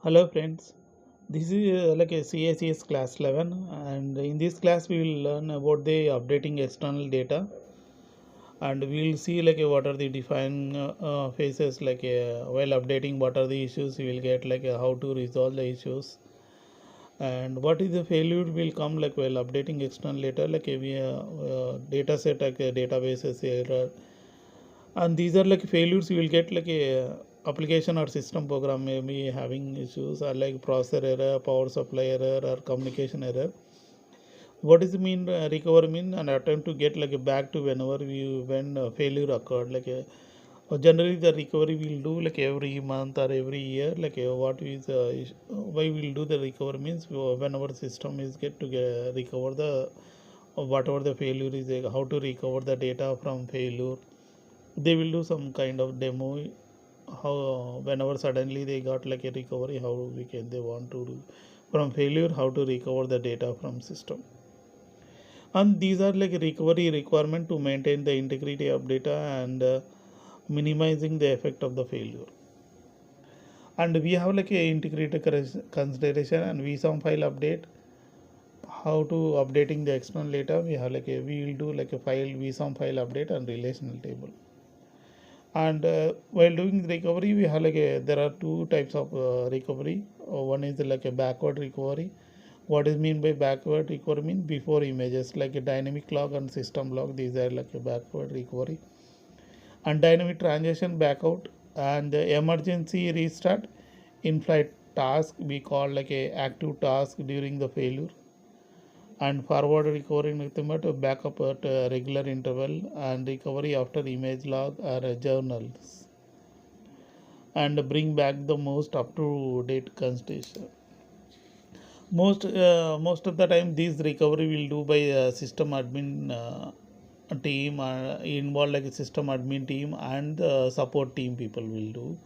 Hello friends, this is like a CICS class 11, and in this class we will learn about the updating external data, and we will see like what are the defined phases while updating, what are the issues we will get, how to resolve the issues, and what is the failure will come like while updating external data, data set like a databases error, and these are like failures you will get like a application or system program may be having issues or like processor error, power supply error, or communication error. What does it mean recover mean? An attempt to get like a back to whenever we when failure occurred, generally the recovery we'll do like every month or every year, what is why we'll do the recovery means when our system is get to get, recover the whatever the failure is, how to recover the data from failure. They will do some kind of demo how whenever suddenly they got like a recovery, how we can they want to do from failure, how to recover the data from system. And these are like recovery requirement to maintain the integrity of data and minimizing the effect of the failure. And we have like a integrated consideration and VSAM file update. How to updating the external data, we have like a we will do like a file VSAM file update and relational table. And while doing the recovery, we have there are two types of recovery. One is like a backward recovery. What is mean by backward recovery? Mean before images like a dynamic log and system log. These are like a backward recovery. And dynamic transition backout and the emergency restart in flight task we call like a active task during the failure, and forward recovery nothing but backup at regular interval, and recovery after image log or journals, and bring back the most up to date constitution. Most of the time these recovery will do by system admin team, involve like a system admin team and the support team people will do.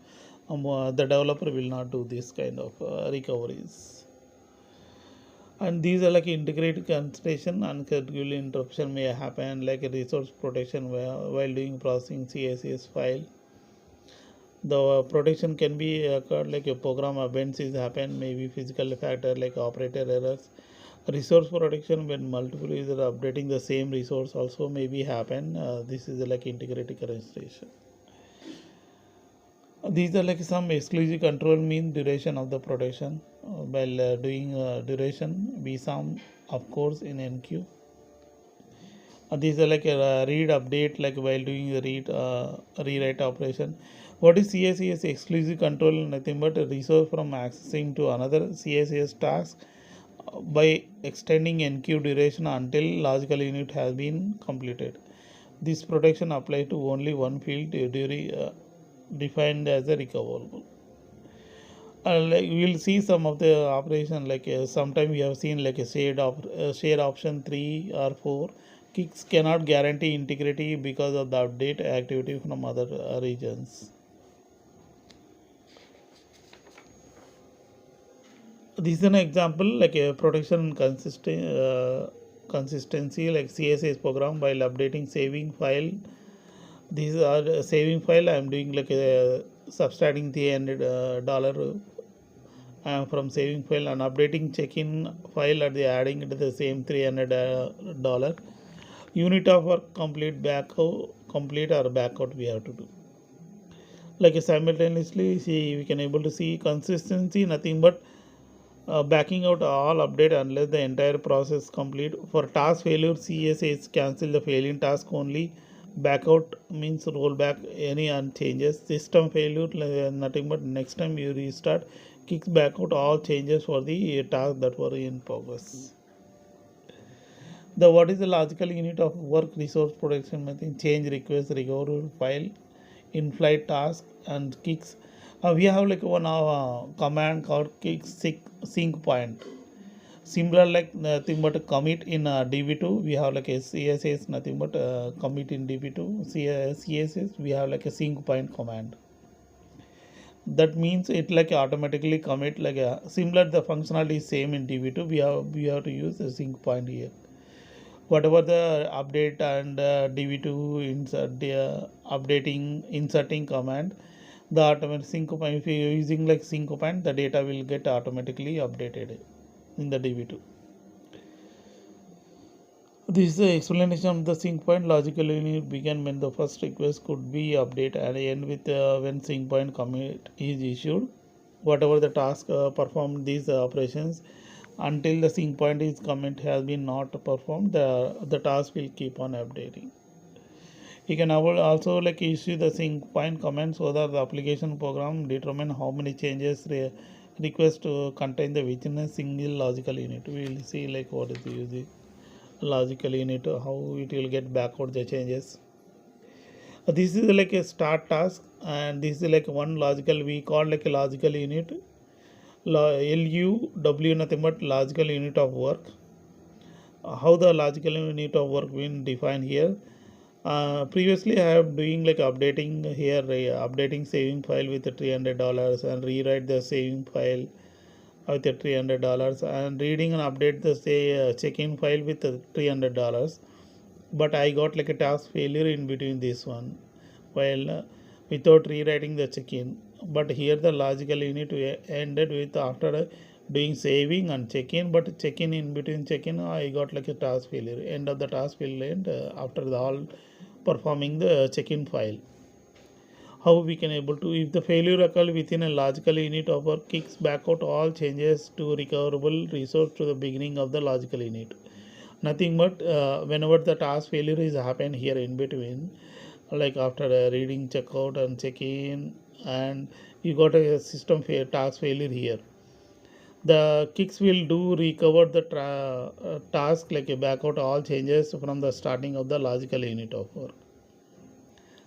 The developer will not do this kind of recoveries. And these are like integrated consideration. Unscheduled interruption may happen like a resource protection while doing processing CSS file. The protection can be occurred like a program events is happen, maybe physical factor like operator errors. Resource protection when multiple users are updating the same resource also maybe happen. This is like integrated consideration. These are like some exclusive control mean duration of the protection. While doing duration, VSAM of course in NQ. These are like a read update like while doing the rewrite operation. What is CICS exclusive control? Nothing but a resource from accessing to another CICS task by extending NQ duration until logical unit has been completed. This protection applies to only one field during defined as a recoverable. Like we will see some of the operation sometime we have seen like a share option 3 or 4 kicks cannot guarantee integrity because of the update activity from other regions. This is an example like a protection consistency like CSS program while updating saving file. These are saving file I am doing like a subtracting $300 from saving file and updating check-in file at the adding into the same $300 unit of work complete or backout we have to do like simultaneously. See, we can able to see consistency nothing but backing out all update unless the entire process complete. For task failure, CSS cancel the failing task only. Backout means roll back any changes. System failure nothing but next time you restart kicks back out all changes for the task that were in progress. The what is the logical unit of work resource protection method? Change request recovery file in flight task and kicks. We have like one command called kicks sync point. Similar like nothing but a commit in DB2 we have like a CSS nothing but commit in DB2 CSS we have like a sync point command. That means it like automatically commit like a similar the functionality is same in DB2. We have to use the sync point here. Whatever the update and DB2 insert the updating inserting command, The automatic sync point, if you are using like sync point, the data will get automatically updated in the DB2. This is the explanation of the sync point. Logical unit began when the first request could be updated and end with when sync point commit is issued. Whatever the task performed these operations until the sync point is commit has been not performed, the task will keep on updating. You can also like issue the sync point comment so that the application program determine how many changes request to contain the within a single logical unit. We will see like what is the using logical unit, how it will get backward the changes. This is like a start task, and this is like one logical we call like a logical unit. LUW nothing but logical unit of work. How the logical unit of work been defined here. Previously I have doing like updating here, updating saving file with $300 and rewrite the saving file with $300 and reading and update the say check-in file with $300. But I got like a task failure in between this one while without rewriting the check-in. But here the logical unit ended with after doing saving and check-in, but check-in in between check-in I got like a task failure. End of the task will end after the all performing the check-in file. How we can able to, if the failure occurs within a logical unit of work, kicks back out all changes to recoverable resource to the beginning of the logical unit. Nothing but whenever the task failure is happened here in between, like after reading checkout and check-in, and you got a system task failure here, the kicks will do recover the task like a back out all changes from the starting of the logical unit of work.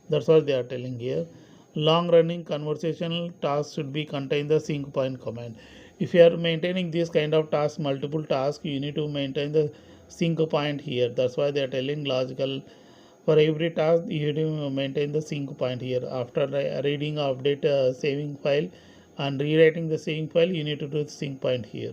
That's what they are telling here. Long running conversational tasks should be contain the sync point command. If you are maintaining this kind of task, multiple tasks, you need to maintain the sync point here. That's why they are telling logical. For every task, you need to maintain the sync point here. After reading update saving file and rewriting the saving file, you need to do the sync point here.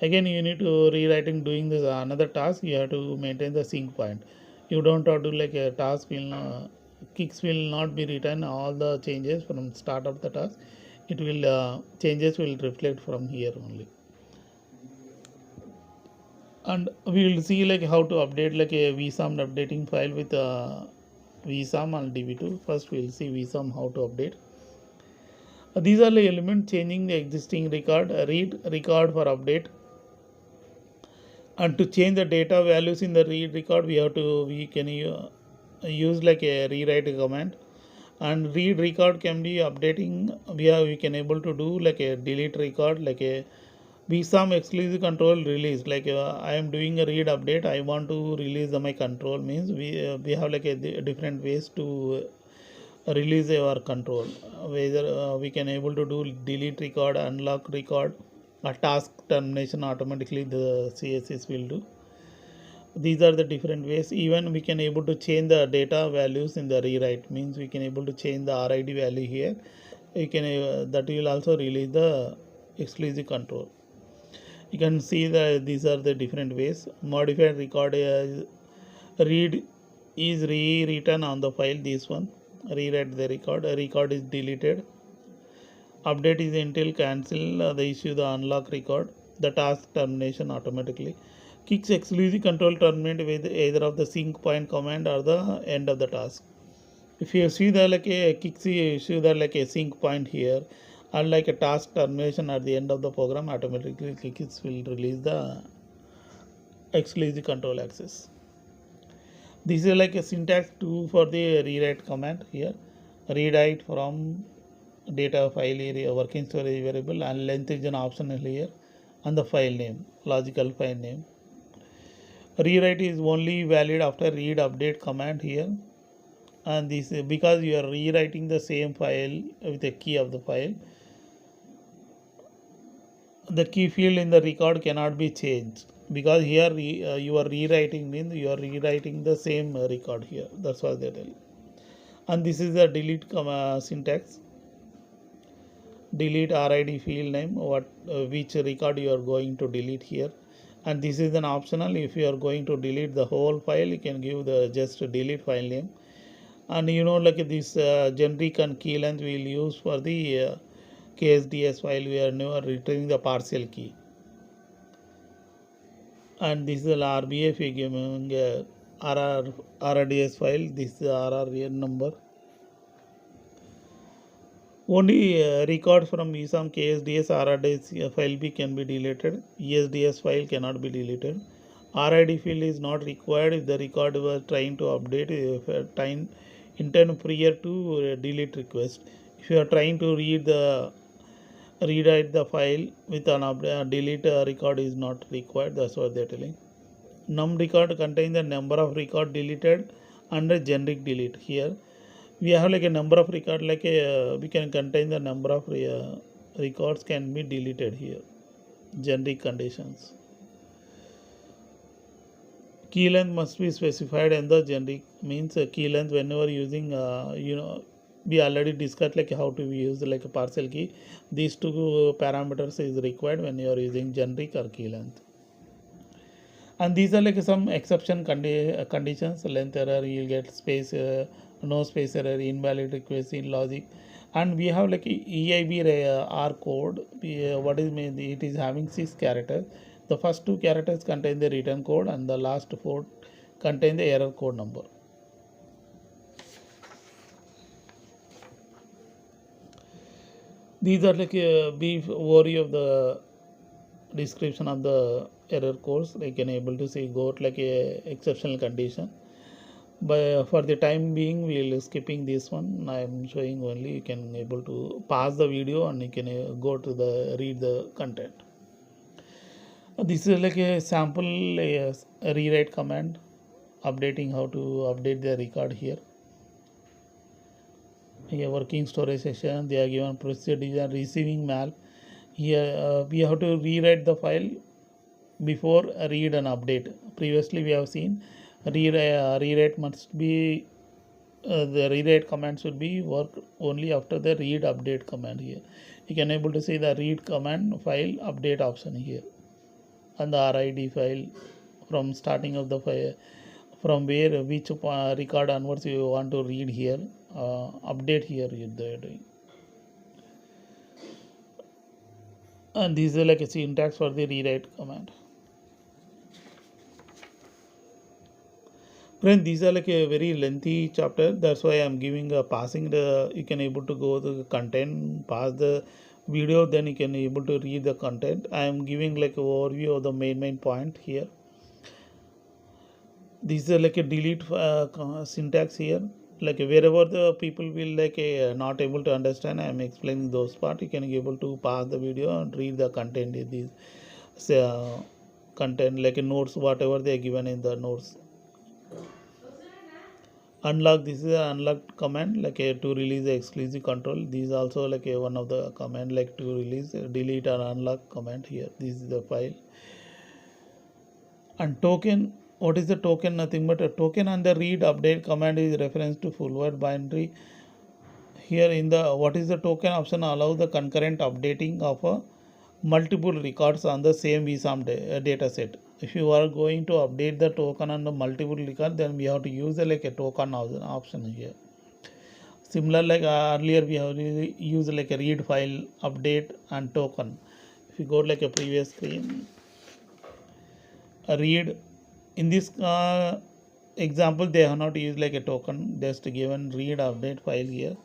Again, you need to rewriting doing this another task. You have to maintain the sync point. You don't have to like a task will kicks will not be written all the changes from start of the task. It will changes will reflect from here only. And we will see like how to update like a VSAM updating file with VSAM and DB2. First we will see VSAM how to update. These are the elements changing the existing record. Read record for update. And to change the data values in the read record, we can use like a rewrite command. And read record can be updating. We can able to do like a delete record, like a VSAM exclusive control release. Like I am doing a read update, I want to release my control, means we have like a different ways to release our control. Whether we can able to do delete record, unlock record, a task termination automatically the CSS will do. These are the different ways. Even we can able to change the data values in the rewrite, means we can able to change the RID value here. You can that will also release the exclusive control. You can see that these are the different ways. Modified record read is rewritten on the file. This one rewrite the record. A record is deleted. Update is until cancel the issue the unlock record. The task termination automatically. Kicks exclusive control terminate with either of the sync point command or the end of the task. If you see the like a kicks issue the like a sync point here, unlike a task termination at the end of the program, automatically kicks will release the exclusive control access. This is like a syntax 2 for the rewrite command here. Rewrite from data file area working storage variable, and length is an optional here, and the file name, logical file name. Rewrite is only valid after read update command here, and this because you are rewriting the same file with the key of the file, the key field in the record cannot be changed, because here you are rewriting means you are rewriting the same record here. That's what they tell. And this is the delete syntax. Delete RID field name, which record you are going to delete here. And this is an optional. If you are going to delete the whole file, you can give the just delete file name. And you know, like this generic and key length we will use for the KSDS file. We are now retrieving the partial key. And this is the RBF giving RRDS file. This is the RR number. Only record from VSAM KSDS RRDS file B can be deleted. ESDS file cannot be deleted. RID field is not required if the record was trying to update time intent prior to delete request. If you are trying to rewrite the file with an delete record is not required. That's what they're telling. Num record contains the number of record deleted under generic delete. Here we have like a number of record, like a we can contain the number of records can be deleted here. Generic conditions. Key length must be specified in the generic, means key length whenever using we already discussed like how to use like a partial key. These two parameters is required when you are using generic or key length. And these are like some exception conditions. Length error, you'll get space no space error, invalid request in logic. And we have like EIB R code. What is mean? It is having 6 characters. The first 2 characters contain the return code and the last 4 contain the error code number. These are like a brief overview of the description of the error codes. They can able to see got like a exceptional condition. But for the time being, we will skipping this one. I am showing only. You can able to pause the video and you can go to the read the content. This is like a sample rewrite command, updating how to update the record here. Here working storage session, they are given procedure receiving mal. Here we have to rewrite the file before read and update. Previously we have seen rewrite must be the rewrite command should be work only after the read update command. Here you can able to see the read command file update option here, and the RID file from starting of the file, from where which record onwards you want to read here, update here they're doing. And this is like a syntax for the rewrite command. Friend, these are like a very lengthy chapter. That's why I'm giving a passing the. You can able to go to the content, pass the video, then you can able to read the content. I am giving like an overview of the main point here. This is like a delete syntax here. Like wherever the people will like not able to understand, I am explaining those part. You can be able to pause the video and read the content in these content, like notes, whatever they are given in the notes. Unlock, this is an unlock command, like to release the exclusive control. This is also like one of the command, like to release delete or unlock command here. This is the file. And token, what is the token? Nothing but a token. And the read update command is reference to full word binary. Here in the what is the token option allows the concurrent updating of multiple records on the same VSAM data set. If you are going to update the token on the multiple record, then we have to use like a token option here. Similar like earlier we have used like a read file, update and token. If you go like a previous screen, read, in this example they have not used like a token, just given read update file here.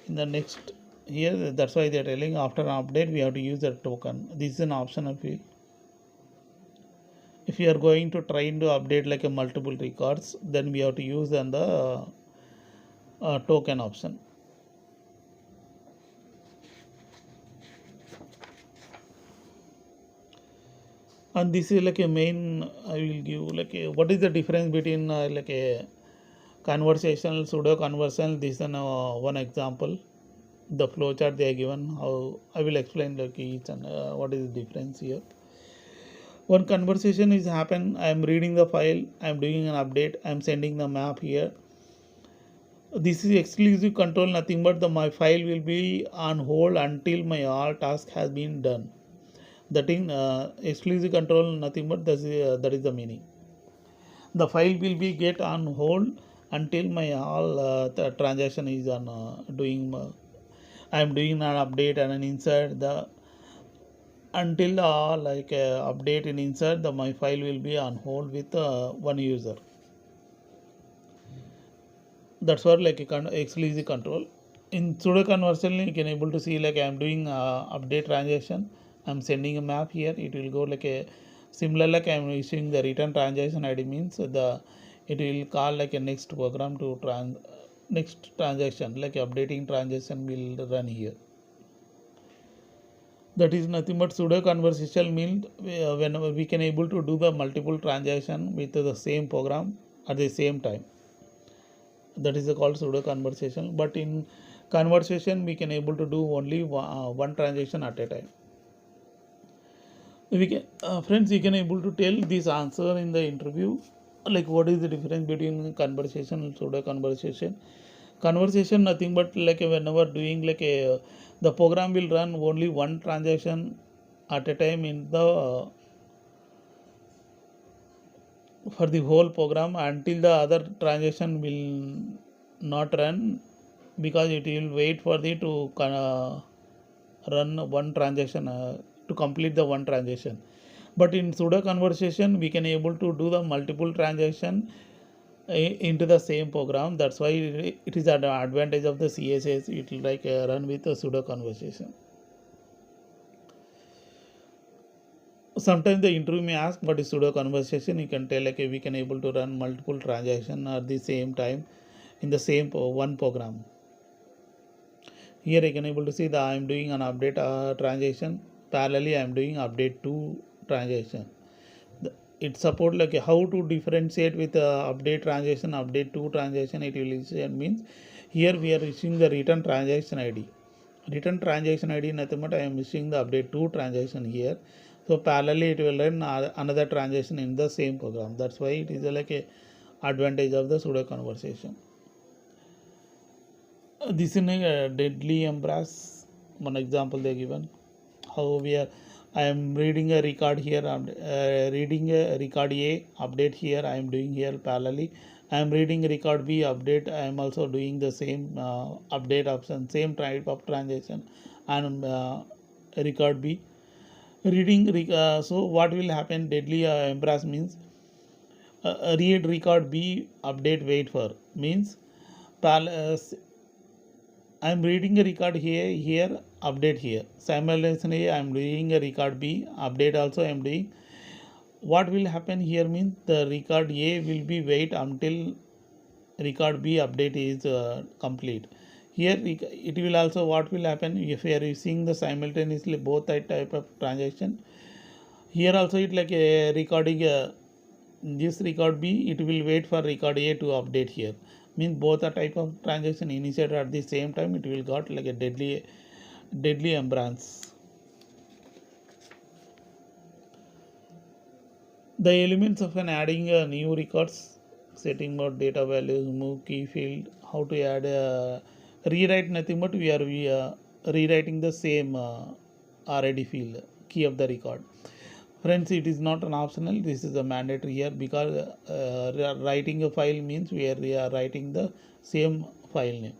In the next here, that's why they are telling after an update we have to use the token. This is an optional field. If you are going to try to update like a multiple records, then we have to use then the token option. And this is like a main. I will give like a, what is the difference between like a conversational, pseudo conversational. This is one example. The flowchart they are given. How I will explain like each and what is the difference here. One conversation is happen. I am reading the file. I am doing an update. I am sending the map here. This is exclusive control. Nothing but my file will be on hold until my all task has been done. That in exclusive control, nothing but that is the meaning. The file will be get on hold until my all the transaction is on doing I am doing an update and an insert the until update and insert the my file will be on hold with one user. That's what like exclusive control. In pseudo conversion you can able to see like I am doing update transaction, I'm sending a map here, it will go like a similar like I am issuing the return transaction ID means the it will call like a next program to next transaction like updating transaction will run here. That is nothing but pseudo conversation means whenever we can able to do the multiple transaction with the same program at the same time. That is called pseudo conversation. But in conversation we can able to do only one transaction at a time. We can friends, you can able to tell this answer in the interview, like what is the difference between conversation and pseudo conversation. Conversation nothing but like whenever doing like a the program will run only one transaction at a time in the for the whole program until the other transaction will not run, because it will wait for the to run one transaction to complete the one transaction. But in pseudo conversation we can able to do the multiple transaction into the same program. That's why it is an advantage of the CSS. It will like run with a pseudo conversation. Sometimes the interview may ask what is pseudo conversation. You can tell like we can able to run multiple transaction at the same time in the same one program. Here I can able to see that I am doing an update transaction, parallelly I am doing update 2 transaction. It support like how to differentiate with update transaction, update 2 transaction. It will means here we are issuing the return transaction ID. Return transaction ID nothing but I am issuing the update 2 transaction here. So parallelly it will run another transaction in the same program. That's why it is like a advantage of the pseudo conversation. This is a deadly embrace. One example they given. How we are. I am reading a record here. I'm reading a record A update here. I am doing here parallelly. I am reading record B update. I am also doing the same update option, same type of transaction, and record B reading. So what will happen? Deadly embrace means read record B update wait for means I am reading a record here, update here. Simultaneously, I am doing a record B, update also I am doing. What will happen here means the record A will be wait until record B update is complete. Here it will also what will happen if we are using the simultaneously both type of transaction. Here also it like a recording this record B, it will wait for record A to update here. Means both the type of transaction initiated at the same time, it will got like a deadly embrace. The elements of an adding new records, setting about data values, move key field, how to add rewrite nothing but we are rewriting the same RID field, key of the record. Friends, it is not an optional, this is a mandatory here, because writing a file means we are writing the same file name.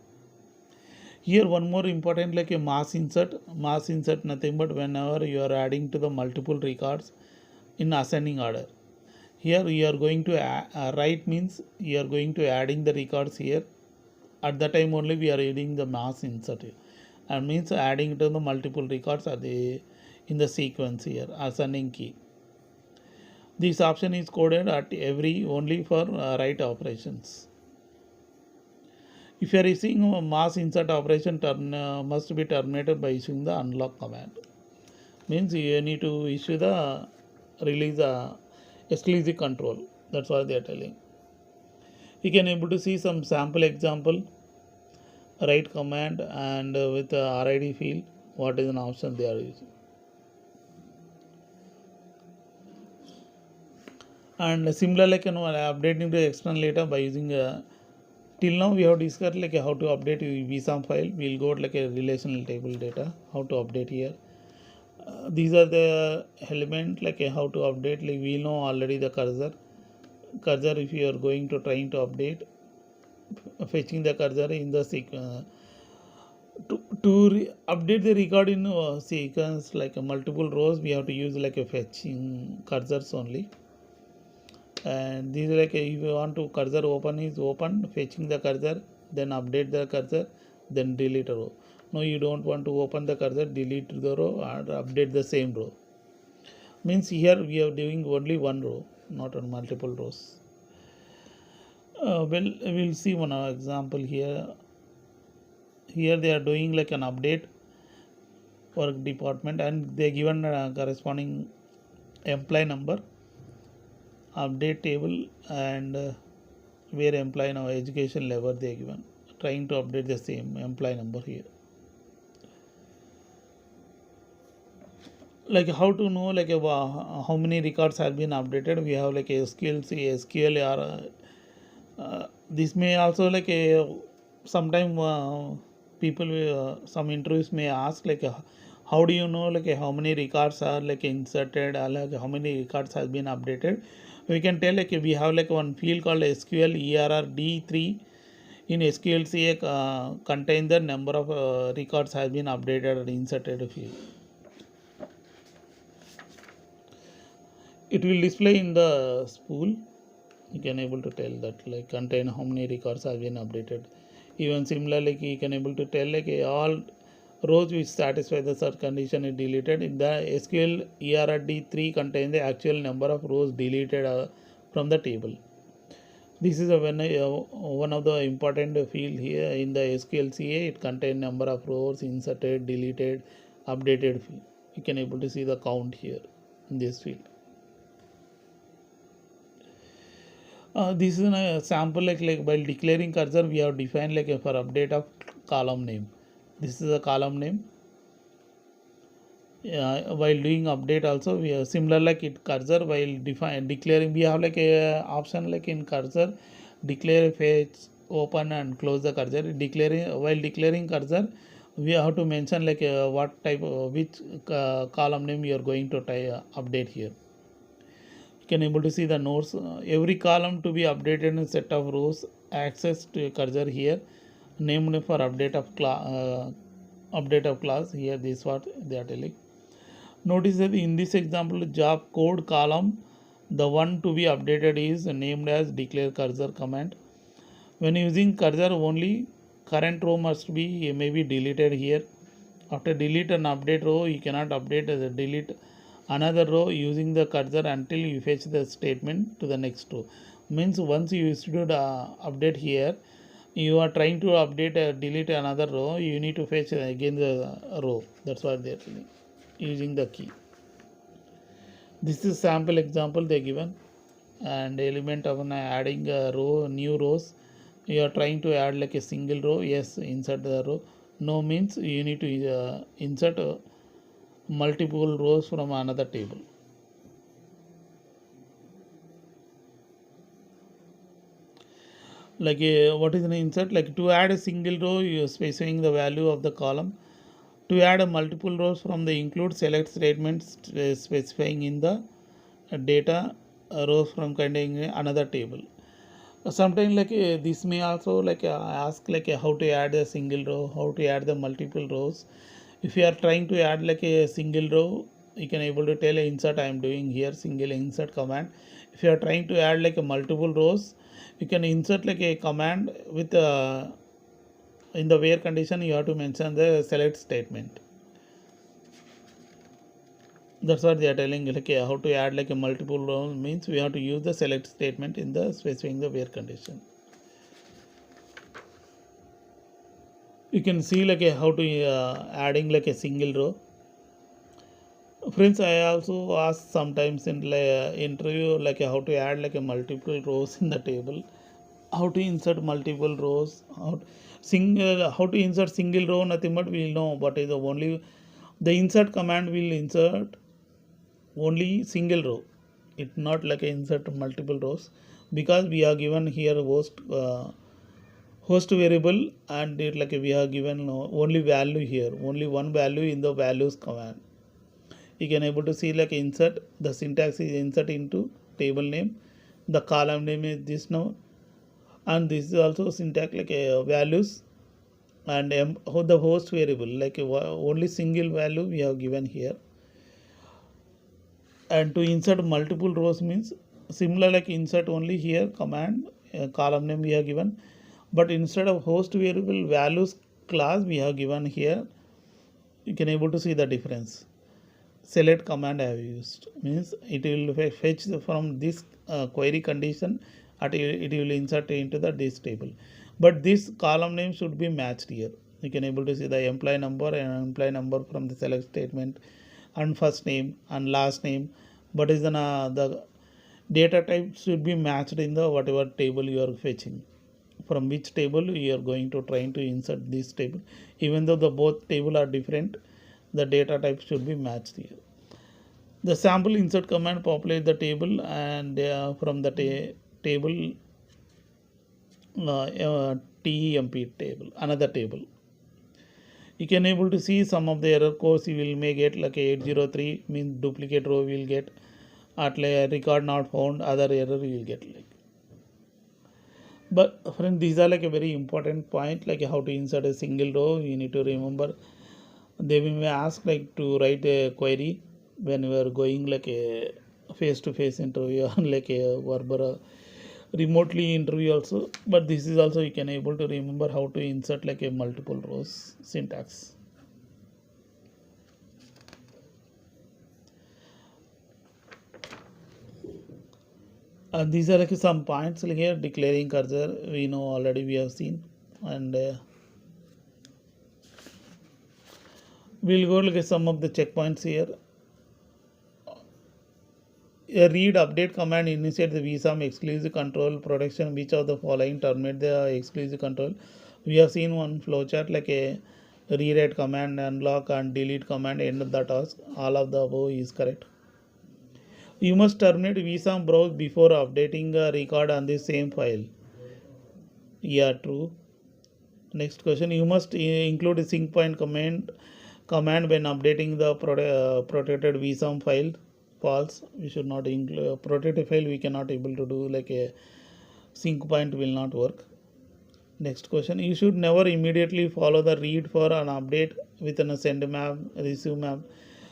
Here one more important like a mass insert nothing but whenever you are adding to the multiple records in ascending order. Here you are going to write means you are going to adding the records here. At the time only we are adding the mass insert here. And means adding to the multiple records are the in the sequence here, ascending key. This option is coded at every only for write operations. If you are using a mass insert operation, must be terminated by issuing the unlock command. Means you need to issue the release exclusive control. That's what they are telling. You can able to see some sample example, write command and with the RID field, what is an option they are using. And similar like updating the external data by using till now we have discussed like how to update VSAM file. We'll go like a relational table data, how to update here. These are the element like how to update, like we know already the cursor if you are going to trying to update, fetching the cursor in the sequence. Update the record in sequence like multiple rows, we have to use like a fetching cursors only. And this is like if you want to cursor open is open, fetching the cursor, then update the cursor, then delete a row. No, you don't want to open the cursor, delete the row or update the same row. Means here we are doing only one row, not on multiple rows. We'll see one example here. Here they are doing like an update for department, and they given corresponding employee number, update table, and where employee now education level they given, trying to update the same employee number here. Like how to know like how many records have been updated, we have like a SQL or this may also like a sometime people some interviews may ask like how do you know like how many records are like inserted or like how many records has been updated. We can tell like we have like one field called SQL ERRD3 in SQL CA contain the number of records has been updated or inserted field. It will display in the spool. You can able to tell that like contain how many records have been updated. Even similarly, you can able to tell like all rows which satisfy the search condition is deleted. In the SQL ERRD3 contain the actual number of rows deleted from the table. This is one of the important field here in the SQL CA. It contain number of rows inserted, deleted, updated field. You can able to see the count here in this field. This is a sample like while declaring cursor we have defined like for update of column name. This is a column name. While doing update also we have similar like it cursor while declaring we have like a option like in cursor declare, fetch, open and close the cursor. While declaring cursor we have to mention like what type of which column name you are going to update here. Can able to see the nodes. Every column to be updated in a set of rows. Access to a cursor here, named for update of class. Here this is what they are telling. Notice that in this example, job code column, the one to be updated is named as declare cursor command. When using cursor only, current row must be maybe deleted here. After delete and update row, you cannot update the delete another row using the cursor until you fetch the statement to the next row. Means once you issued update here, you are trying to update delete another row, you need to fetch again the row. That's what they are telling using the key. This is sample example they given, and element of adding a row, new rows. You are trying to add like a single row. Yes, insert the row. No means you need to insert multiple rows from another table. Like what is an insert? Like to add a single row, you are specifying the value of the column. To add a multiple rows from the include select statements specifying in the data rows from containing another table. Sometimes like this may also like ask like how to add a single row, how to add the multiple rows. If you are trying to add like a single row, you can able to tell insert. I am doing here single insert command. If you are trying to add like a multiple rows, you can insert like a command with in the where condition you have to mention the select statement. That's what they are telling like how to add like a multiple row means we have to use the select statement in the specifying the where condition. You can see like how to adding like a single row. Friends, I also ask sometimes in interview like how to add like a multiple rows in the table, how to insert multiple rows, how to insert single row, nothing but we will know, but is only the insert command will insert only single row. It's not like a insert multiple rows, because we are given here host variable, and it like we are given only value here, only one value in the values command. You can able to see like insert, the syntax is insert into table name, the column name is this now, And this is also syntax like a values and the host variable like only single value we have given here. And to insert multiple rows means similar like insert only here command column name we have given, but instead of host variable values class we have given here. You can able to see the difference. Select command I have used means it will fetch from this query condition and it will insert into the this table, but this column name should be matched here. You can able to see the employee number and employee number from the select statement and first name and last name, but is the data type should be matched in the whatever table you are fetching, from which table you are going to trying to insert this table. Even though the both table are different, the data type should be matched here. The sample insert command populate the table and from the table temp table another table. You can able to see some of the error codes you will may get like 803 means duplicate row will get at record not found, other error you will get like. But friend, these are like a very important point, like how to insert a single row. You need to remember they may ask like to write a query when we are going like a face-to-face interview or like a verbal remotely interview also. But this is also you can able to remember how to insert like a multiple rows syntax. These are like some points like here. Declaring cursor we know already, we have seen, and we'll go look at some of the checkpoints here. A read update command initiate the VSAM exclusive control protection. Which of the following terminate the exclusive control? We have seen one flowchart like a rewrite command, unlock and delete command end the task. All of the above is correct. You must terminate VSAM browse before updating a record on the same file. Yeah, true. Next question. You must include a sync point command when updating the protected VSAM file. False. We should not include protected file. We cannot able to do like a sync point will not work. Next question. You should never immediately follow the read for an update within a send map, receive map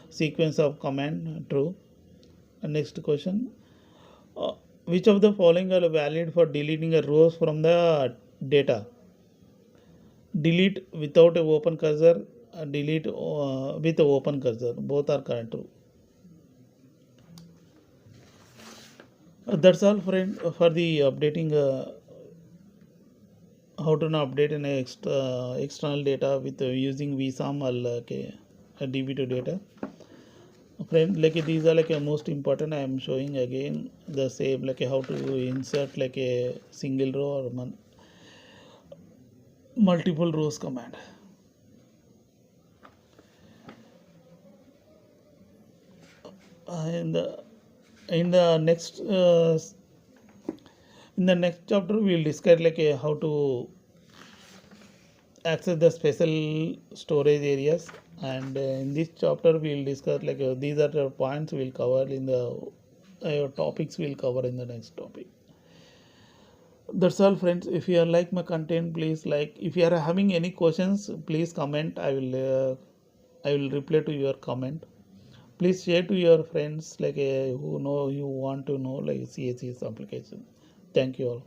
sequence of command. True. And next question. Which of the following are valid for deleting a rows from the data? Delete without a open cursor, delete with a open cursor. Both are correct. True. That's all, friend, for the updating. How to update an external data with using VSAM or like a DB2 data. Friend, like these are like a most important. I am showing again the same like how to insert like a single row or multiple rows command. In the next chapter we will discuss like how to access the special storage areas, and in this chapter we will discuss like these are the points we will cover in the topics we will cover in the next topic. That's all, friends. If you like my content, please like. If you are having any questions, please comment. I will reply to your comment. Please share to your friends like who know you want to know like CICS application. Thank you all.